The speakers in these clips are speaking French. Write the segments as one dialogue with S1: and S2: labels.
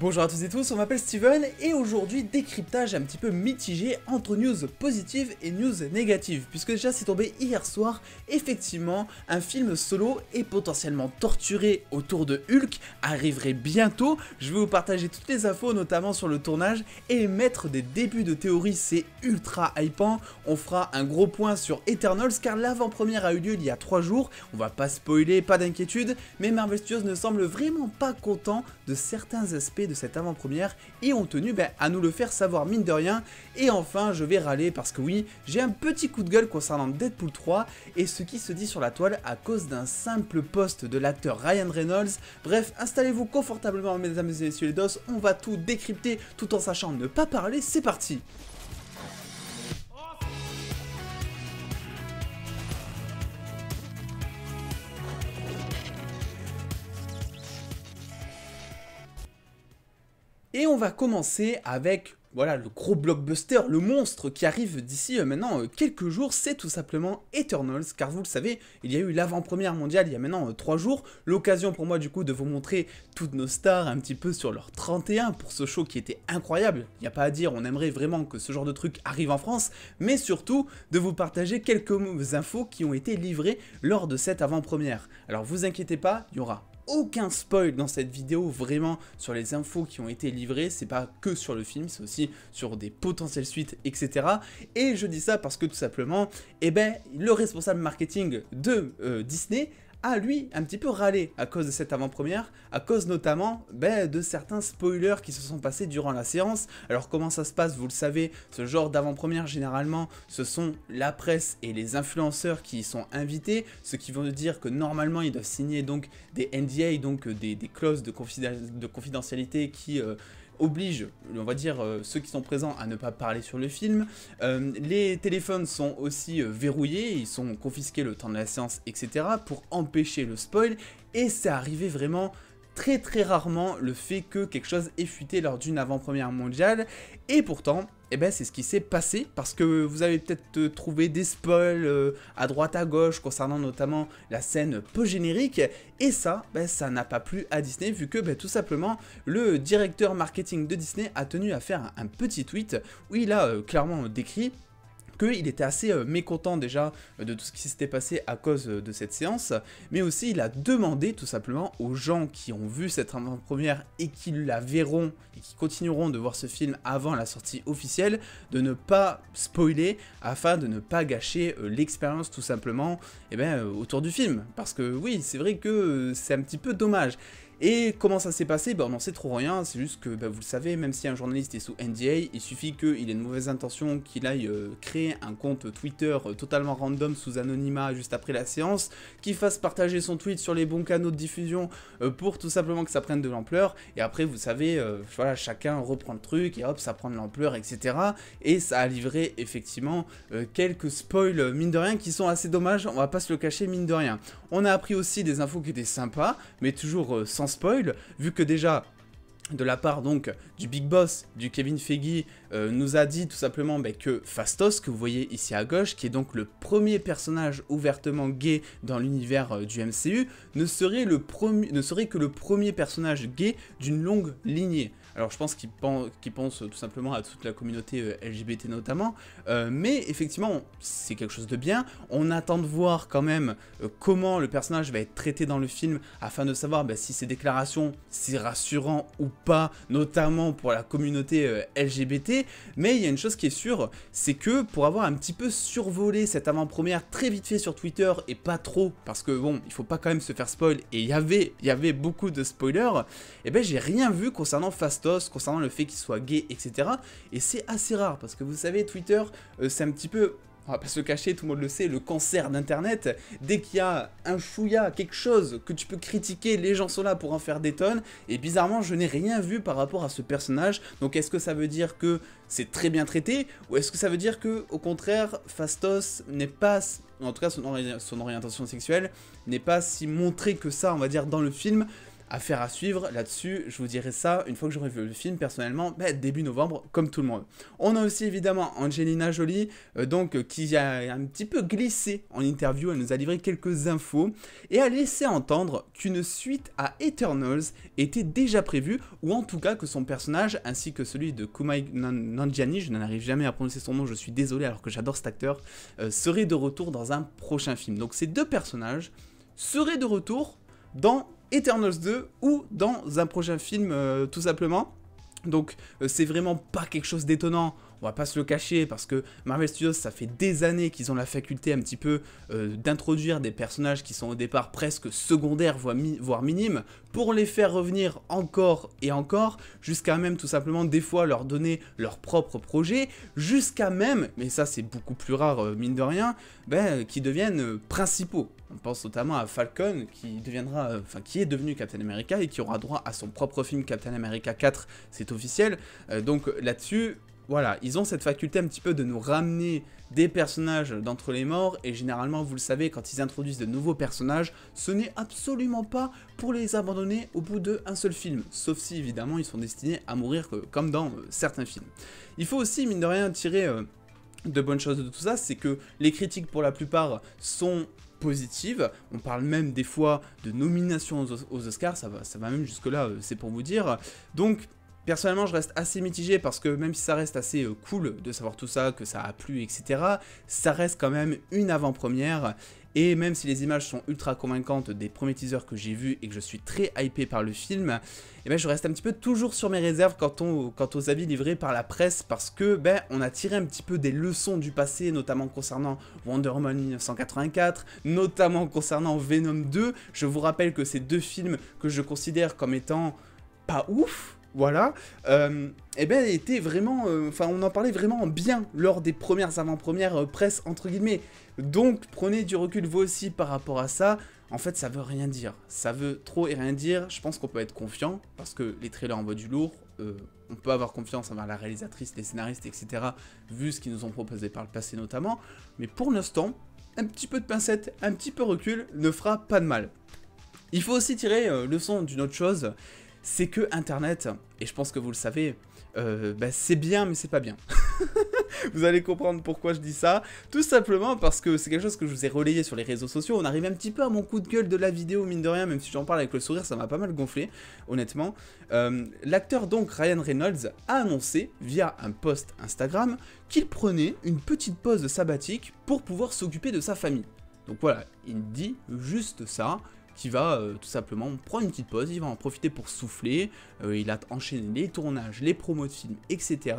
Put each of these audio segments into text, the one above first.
S1: Bonjour à tous et tous, on m'appelle Steven et aujourd'hui décryptage un petit peu mitigé entre news positives et news négatives, puisque déjà c'est tombé hier soir, effectivement un film solo et potentiellement torturé autour de Hulk arriverait bientôt. Je vais vous partager toutes les infos notamment sur le tournage et mettre des débuts de théories, c'est ultra hypant. On fera un gros point sur Eternals car l'avant-première a eu lieu il y a 3 jours, on va pas spoiler, pas d'inquiétude, mais Marvel Studios ne semble vraiment pas content de certains aspects de cette avant-première et ont tenu à nous le faire savoir mine de rien. Et enfin je vais râler parce que oui, j'ai un petit coup de gueule concernant Deadpool 3 et ce qui se dit sur la toile à cause d'un simple post de l'acteur Ryan Reynolds. Bref, installez-vous confortablement mesdames et messieurs les dos, on va tout décrypter tout en sachant ne pas parler, c'est parti. Et on va commencer avec, voilà, le gros blockbuster, le monstre qui arrive d'ici maintenant quelques jours, c'est tout simplement Eternals, car vous le savez, il y a eu l'avant-première mondiale il y a maintenant 3 jours, l'occasion pour moi du coup de vous montrer toutes nos stars un petit peu sur leur 31 pour ce show qui était incroyable, il n'y a pas à dire, on aimerait vraiment que ce genre de truc arrive en France, mais surtout de vous partager quelques infos qui ont été livrées lors de cette avant-première. Alors vous inquiétez pas, il y aura aucun spoil dans cette vidéo vraiment sur les infos qui ont été livrées, c'est pas que sur le film, c'est aussi sur des potentielles suites, etc. Et je dis ça parce que tout simplement, le responsable marketing de Disney a lui un petit peu râlé à cause de cette avant-première, à cause notamment de certains spoilers qui se sont passés durant la séance. Alors comment ça se passe, vous le savez, ce genre d'avant-première généralement ce sont la presse et les influenceurs qui y sont invités, ce qui veut dire que normalement ils doivent signer donc des NDA, donc des clauses de confidentialité qui oblige, on va dire, ceux qui sont présents à ne pas parler sur le film. Les téléphones sont aussi verrouillés, ils sont confisqués le temps de la séance, etc. pour empêcher le spoil. Et c'est arrivé vraiment très rarement le fait que quelque chose ait fuité lors d'une avant-première mondiale. Et pourtant, c'est ce qui s'est passé, parce que vous avez peut-être trouvé des spoils à droite à gauche concernant notamment la scène post-générique, et ça, ça n'a pas plu à Disney, vu que tout simplement le directeur marketing de Disney a tenu à faire un petit tweet où il a clairement décrit qu'il était assez mécontent déjà de tout ce qui s'était passé à cause de cette séance, mais aussi il a demandé tout simplement aux gens qui ont vu cette avant-première et qui la verront et qui continueront de voir ce film avant la sortie officielle, de ne pas spoiler afin de ne pas gâcher l'expérience tout simplement autour du film. Parce que oui, c'est vrai que c'est un petit peu dommage. Et comment ça s'est passé? On n'en sait trop rien, c'est juste que vous le savez, même si un journaliste est sous NDA, il suffit qu'il ait une mauvaise intention, qu'il aille créer un compte Twitter totalement random sous anonymat juste après la séance, qu'il fasse partager son tweet sur les bons canaux de diffusion pour tout simplement que ça prenne de l'ampleur, et après vous savez, voilà, chacun reprend le truc et hop, ça prend de l'ampleur, etc. Et ça a livré effectivement quelques spoils mine de rien qui sont assez dommages, on va pas se le cacher mine de rien. On a appris aussi des infos qui étaient sympas, mais toujours sans spoil, vu que déjà de la part donc du Big Boss, du Kevin Feige, nous a dit tout simplement que Phastos, que vous voyez ici à gauche, qui est donc le premier personnage ouvertement gay dans l'univers du MCU, ne serait que le premier personnage gay d'une longue lignée. Alors je pense qu'il pense tout simplement à toute la communauté LGBT notamment, mais effectivement c'est quelque chose de bien. On attend de voir quand même comment le personnage va être traité dans le film afin de savoir si ces déclarations c'est rassurant ou pas, notamment pour la communauté LGBT. Mais il y a une chose qui est sûre, c'est que pour avoir un petit peu survolé cette avant-première très vite fait sur Twitter et pas trop, parce que bon, il faut pas quand même se faire spoil, et il y avait beaucoup de spoilers, j'ai rien vu concernant Phastos, concernant le fait qu'il soit gay, etc. Et c'est assez rare, parce que vous savez, Twitter, c'est un petit peu, on va pas se le cacher, tout le monde le sait, le cancer d'internet. Dès qu'il y a un chouïa, quelque chose que tu peux critiquer, les gens sont là pour en faire des tonnes, et bizarrement je n'ai rien vu par rapport à ce personnage. Donc est-ce que ça veut dire que c'est très bien traité, ou est-ce que ça veut dire que au contraire Phastos n'est pas, en tout cas son orientation sexuelle n'est pas si montrée que ça, on va dire, dans le film, Affaire à suivre, là-dessus, je vous dirai ça une fois que j'aurai vu le film, personnellement, début novembre, comme tout le monde. On a aussi évidemment Angelina Jolie, qui a un petit peu glissé en interview, elle nous a livré quelques infos, et a laissé entendre qu'une suite à Eternals était déjà prévue, ou en tout cas que son personnage, ainsi que celui de Kumail Nanjiani, je n'arrive jamais à prononcer son nom, je suis désolé alors que j'adore cet acteur, serait de retour dans un prochain film. Donc ces deux personnages seraient de retour dans Eternals 2 ou dans un prochain film tout simplement. Donc c'est vraiment pas quelque chose d'étonnant, on va pas se le cacher parce que Marvel Studios ça fait des années qu'ils ont la faculté un petit peu d'introduire des personnages qui sont au départ presque secondaires voire minimes pour les faire revenir encore et encore jusqu'à même tout simplement des fois leur donner leur propre projet jusqu'à même, mais ça c'est beaucoup plus rare mine de rien, qui deviennent principaux. On pense notamment à Falcon qui deviendra, qui est devenu Captain America et qui aura droit à son propre film Captain America 4, c'est officiel. Donc là-dessus, voilà, ils ont cette faculté un petit peu de nous ramener des personnages d'entre les morts et généralement, vous le savez, quand ils introduisent de nouveaux personnages, ce n'est absolument pas pour les abandonner au bout d'un seul film, sauf si évidemment ils sont destinés à mourir comme dans certains films. Il faut aussi, mine de rien, tirer de bonnes choses de tout ça, c'est que les critiques pour la plupart sont positive, on parle même des fois de nomination aux Oscars, ça va même jusque là, c'est pour vous dire, donc personnellement je reste assez mitigé parce que même si ça reste assez cool de savoir tout ça, que ça a plu, etc., ça reste quand même une avant-première. Et même si les images sont ultra convaincantes des premiers teasers que j'ai vus et que je suis très hypé par le film, je reste un petit peu toujours sur mes réserves quant aux avis livrés par la presse parce que on a tiré un petit peu des leçons du passé, notamment concernant Wonder Woman 1984, notamment concernant Venom 2. Je vous rappelle que ces deux films que je considère comme étant pas ouf, voilà, était vraiment, on en parlait vraiment bien lors des premières avant-premières presse entre guillemets. Donc prenez du recul vous aussi par rapport à ça. En fait ça veut rien dire, ça veut trop et rien dire. Je pense qu'on peut être confiant parce que les trailers envoient du lourd. On peut avoir confiance envers la réalisatrice, les scénaristes, etc. vu ce qu'ils nous ont proposé par le passé notamment. Mais pour l'instant, un petit peu de pincette, un petit peu recul ne fera pas de mal. Il faut aussi tirer leçon d'une autre chose. C'est que Internet, et je pense que vous le savez, c'est bien mais c'est pas bien. Vous allez comprendre pourquoi je dis ça, tout simplement parce que c'est quelque chose que je vous ai relayé sur les réseaux sociaux. On arrive un petit peu à mon coup de gueule de la vidéo, mine de rien, même si j'en parle avec le sourire, ça m'a pas mal gonflé, honnêtement. L'acteur donc Ryan Reynolds a annoncé via un post Instagram qu'il prenait une petite pause sabbatique pour pouvoir s'occuper de sa famille. Donc voilà, il dit juste ça. Qui va tout simplement prendre une petite pause, il va en profiter pour souffler, il a enchaîné les tournages, les promos de films, etc.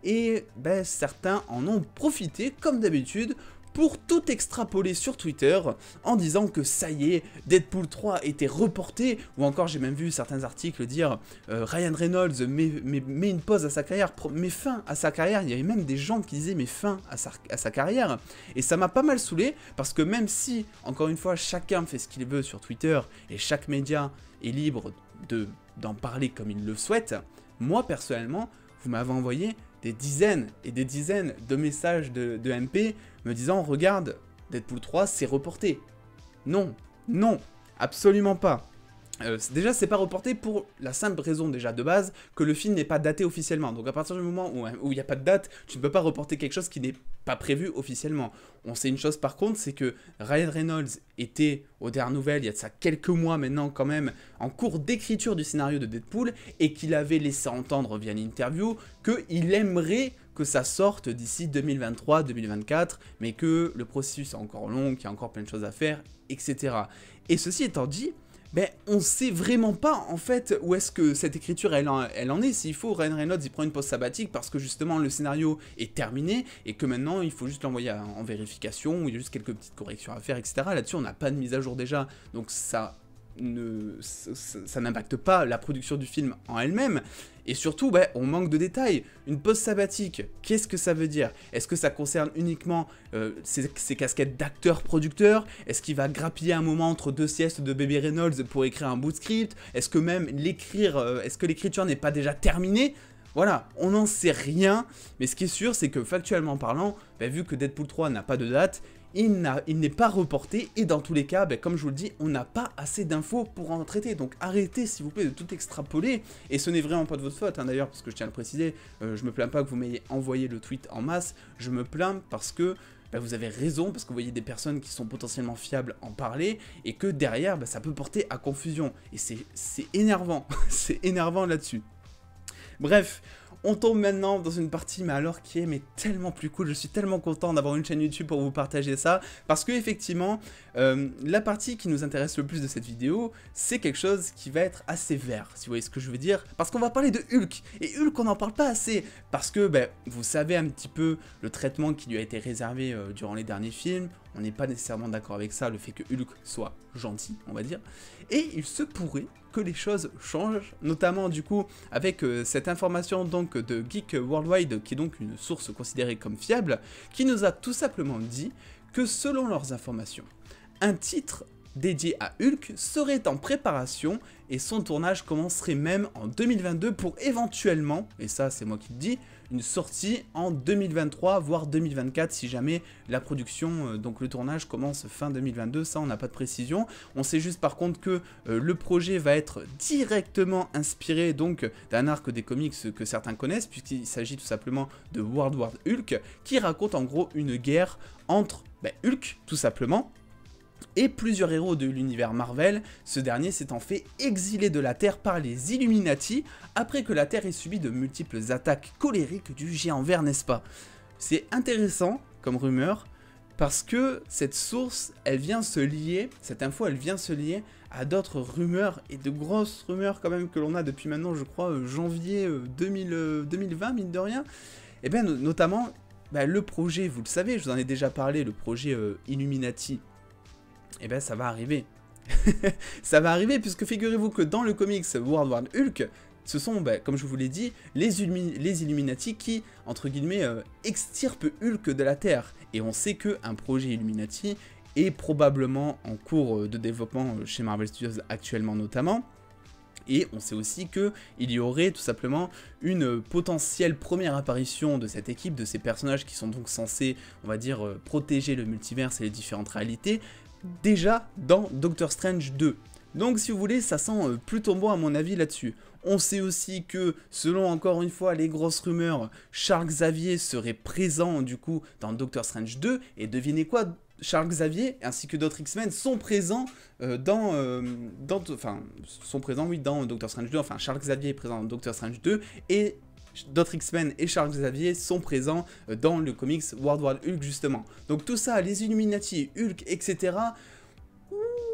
S1: Et certains en ont profité, comme d'habitude, pour tout extrapoler sur Twitter en disant que ça y est, Deadpool 3 était reporté, ou encore j'ai même vu certains articles dire Ryan Reynolds met une pause à sa carrière, met fin à sa carrière. Il y avait même des gens qui disaient mais fin à sa carrière, et ça m'a pas mal saoulé parce que même si, encore une fois, chacun fait ce qu'il veut sur Twitter et chaque média est libre d'en parler comme il le souhaite, moi personnellement, vous m'avez envoyé des dizaines et des dizaines de messages de MP me disant « Regarde, Deadpool 3, c'est reporté. » Non, non, absolument pas. Déjà, c'est pas reporté pour la simple raison déjà de base que le film n'est pas daté officiellement. Donc à partir du moment où il n'y a pas de date, tu ne peux pas reporter quelque chose qui n'est pas prévu officiellement. On sait une chose par contre, c'est que Ryan Reynolds était, aux dernières nouvelles, il y a de ça quelques mois maintenant quand même, en cours d'écriture du scénario de Deadpool et qu'il avait laissé entendre via une interview qu'il aimerait que ça sorte d'ici 2023-2024, mais que le processus est encore long, qu'il y a encore plein de choses à faire, etc. Et ceci étant dit, on sait vraiment pas en fait où est-ce que cette écriture elle en est. S'il faut, Ryan Reynolds il prend une pause sabbatique parce que justement le scénario est terminé et que maintenant il faut juste l'envoyer en vérification, où il y a juste quelques petites corrections à faire, etc. Là-dessus on n'a pas de mise à jour déjà, donc ça n'impacte pas la production du film en elle-même. Et surtout, on manque de détails. Une pause sabbatique, qu'est-ce que ça veut dire? Est-ce que ça concerne uniquement ces casquettes d'acteur-producteur? Est-ce qu'il va grappiller un moment entre deux siestes de Baby Reynolds pour écrire un bout de script? Est-ce que même est-ce que l'écriture n'est pas déjà terminée? Voilà, on n'en sait rien, mais ce qui est sûr, c'est que factuellement parlant, vu que Deadpool 3 n'a pas de date, il n'est pas reporté, et dans tous les cas, ben, comme je vous le dis, on n'a pas assez d'infos pour en traiter, donc arrêtez s'il vous plaît de tout extrapoler, et ce n'est vraiment pas de votre faute, hein, d'ailleurs, parce que je tiens à le préciser, je me plains pas que vous m'ayez envoyé le tweet en masse, je me plains parce que bah, vous avez raison, parce que vous voyez des personnes qui sont potentiellement fiables en parler, et que derrière, bah, ça peut porter à confusion, et c'est énervant, c'est énervant là-dessus. Bref, on tombe maintenant dans une partie, mais alors qui est mais tellement plus cool, je suis tellement content d'avoir une chaîne YouTube pour vous partager ça, parce que effectivement, la partie qui nous intéresse le plus de cette vidéo, c'est quelque chose qui va être assez vert, si vous voyez ce que je veux dire, parce qu'on va parler de Hulk, et Hulk on n'en parle pas assez, parce que ben, vous savez un petit peu le traitement qui lui a été réservé durant les derniers films, on n'est pas nécessairement d'accord avec ça, le fait que Hulk soit gentil, on va dire, et il se pourrait que les choses changent, notamment du coup avec cette information donc de Geek Worldwide, qui est donc une source considérée comme fiable, qui nous a tout simplement dit que selon leurs informations, un titre dédié à Hulk serait en préparation et son tournage commencerait même en 2022 pour éventuellement, et ça c'est moi qui le dis, une sortie en 2023 voire 2024 si jamais la production, donc le tournage commence fin 2022, ça on n'a pas de précision. On sait juste par contre que le projet va être directement inspiré donc d'un arc des comics que certains connaissent, puisqu'il s'agit tout simplement de World War Hulk, qui raconte en gros une guerre entre Hulk tout simplement, et plusieurs héros de l'univers Marvel, ce dernier s'étant fait exiler de la Terre par les Illuminati, après que la Terre ait subi de multiples attaques colériques du géant vert, n'est-ce pas? C'est intéressant comme rumeur, parce que cette source, elle vient se lier, cette info, elle vient se lier à d'autres rumeurs, et de grosses rumeurs quand même que l'on a depuis maintenant, je crois, janvier 2020, mine de rien, et bien notamment, le projet, vous le savez, je vous en ai déjà parlé, le projet Illuminati, et ben ça va arriver. Ça va arriver puisque figurez-vous que dans le comics World War Hulk, ce sont, comme je vous l'ai dit, les Illuminati qui, entre guillemets, extirpent Hulk de la Terre. Et on sait qu'un projet Illuminati est probablement en cours de développement chez Marvel Studios actuellement notamment. Et on sait aussi qu'il y aurait tout simplement une potentielle première apparition de cette équipe, de ces personnages qui sont donc censés, on va dire, protéger le multivers et les différentes réalités, déjà dans Doctor Strange 2. Donc si vous voulez, ça sent plutôt bon à mon avis là-dessus. On sait aussi que, selon encore une fois les grosses rumeurs, Charles Xavier serait présent du coup dans Doctor Strange 2, et devinez quoi, Charles Xavier ainsi que d'autres X-Men sont présents dans Doctor Strange 2, enfin Charles Xavier est présent dans Doctor Strange 2, et d'autres X-Men et Charles Xavier sont présents dans le comics World War Hulk justement. Donc tout ça, les Illuminati, Hulk, etc.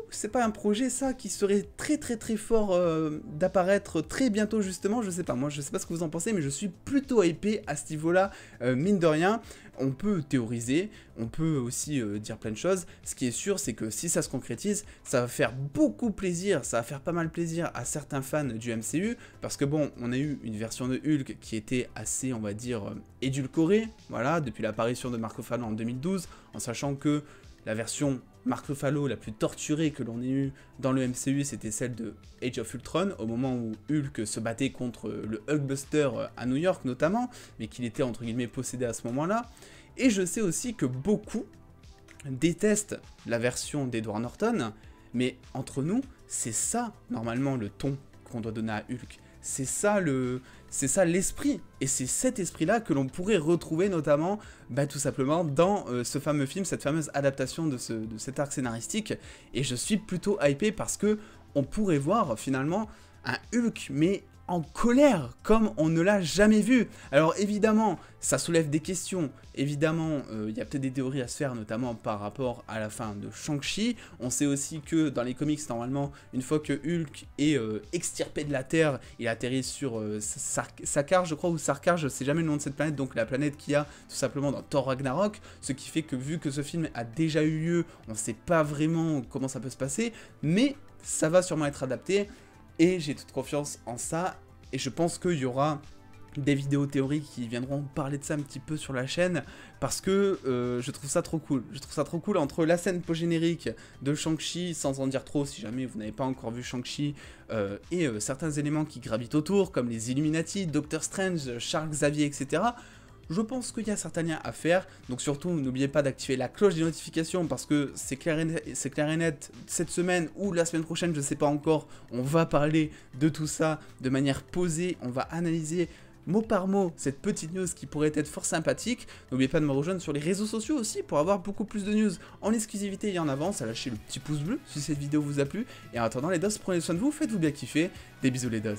S1: C'est pas un projet ça qui serait très fort d'apparaître très bientôt justement, je sais pas, moi je sais pas ce que vous en pensez, mais je suis plutôt hypé à ce niveau là, mine de rien. On peut théoriser, on peut aussi dire plein de choses, ce qui est sûr c'est que si ça se concrétise, ça va faire beaucoup plaisir, ça va faire pas mal plaisir à certains fans du MCU, parce que bon, on a eu une version de Hulk qui était assez, on va dire, édulcorée, voilà, depuis l'apparition de Mark Ruffalo en 2012, en sachant que la version Mark Ruffalo la plus torturée que l'on ait eue dans le MCU, c'était celle de Age of Ultron, au moment où Hulk se battait contre le Hulkbuster à New York notamment, mais qu'il était entre guillemets possédé à ce moment-là. Et je sais aussi que beaucoup détestent la version d'Edward Norton, mais entre nous, c'est ça normalement le ton qu'on doit donner à Hulk. C'est ça l'esprit, et c'est cet esprit-là que l'on pourrait retrouver notamment, tout simplement, dans ce fameux film, cette fameuse adaptation de cet arc scénaristique, et je suis plutôt hypé parce que on pourrait voir finalement un Hulk, mais en colère, comme on ne l'a jamais vu. Alors évidemment, ça soulève des questions, évidemment, il y a peut-être des théories à se faire, notamment par rapport à la fin de Shang-Chi. On sait aussi que dans les comics, normalement, une fois que Hulk est extirpé de la Terre, il atterrit sur Sakaar, je crois, ou Sarkar, je sais jamais le nom de cette planète, donc la planète qu'il y a tout simplement dans Thor Ragnarok, ce qui fait que vu que ce film a déjà eu lieu, on ne sait pas vraiment comment ça peut se passer, mais ça va sûrement être adapté. Et j'ai toute confiance en ça, et je pense qu'il y aura des vidéos théoriques qui viendront parler de ça un petit peu sur la chaîne, parce que je trouve ça trop cool. Je trouve ça trop cool entre la scène post-générique de Shang-Chi, sans en dire trop si jamais vous n'avez pas encore vu Shang-Chi, et certains éléments qui gravitent autour, comme les Illuminati, Doctor Strange, Charles Xavier, etc. je pense qu'il y a certains liens à faire. Donc surtout, n'oubliez pas d'activer la cloche des notifications parce que c'est clair et net, cette semaine ou la semaine prochaine, je ne sais pas encore, on va parler de tout ça de manière posée, on va analyser mot par mot cette petite news qui pourrait être fort sympathique. N'oubliez pas de me rejoindre sur les réseaux sociaux aussi pour avoir beaucoup plus de news en exclusivité et en avance, à lâcher le petit pouce bleu si cette vidéo vous a plu. Et en attendant les dos, prenez soin de vous, faites-vous bien kiffer, des bisous les dos.